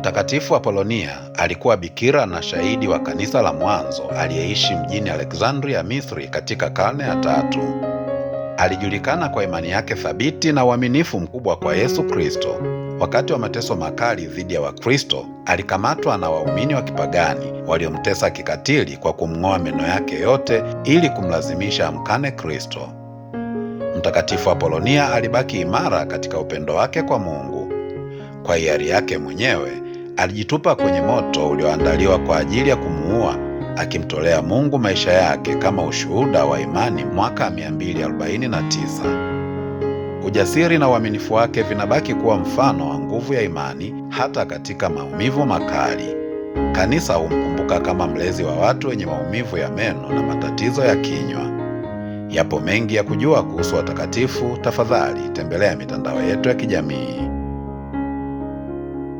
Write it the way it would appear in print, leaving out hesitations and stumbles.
Mtakatifu Apolonia alikuwa bikira na shahidi wa kanisa la mwanzo aliyeishi mjini Alexandria, Misri katika karne ya 3. Alijulikana kwa imani yake thabiti na uaminifu mkubwa kwa Yesu Kristo. Wakati wa mateso makali dhidi ya Wakristo, alikamatwa na waumini wa kipagani waliomtesa kikatili kwa kumng'oa meno yake yote ili kumlazimisha amkane Kristo. Mtakatifu Apolonia alibaki imara katika upendo wake kwa Mungu. Kwa hiari yake mwenyewe, alijitupa kwenye moto ulioandaliwa kwa ajili ya kumuua, akimtolea Mungu maisha yake kama ushuhuda wa imani mwaka 249. Ujasiri na uaminifu wake vinabaki kuwa mfano wa nguvu ya imani hata katika maumivu makali. Kanisa humkumbuka kama mlezi wa watu wenye maumivu ya meno na matatizo ya kinywa. Yapo mengi ya kujua kuhusu watakatifu. Tafadhali tembelea mitandao yetu ya kijamii.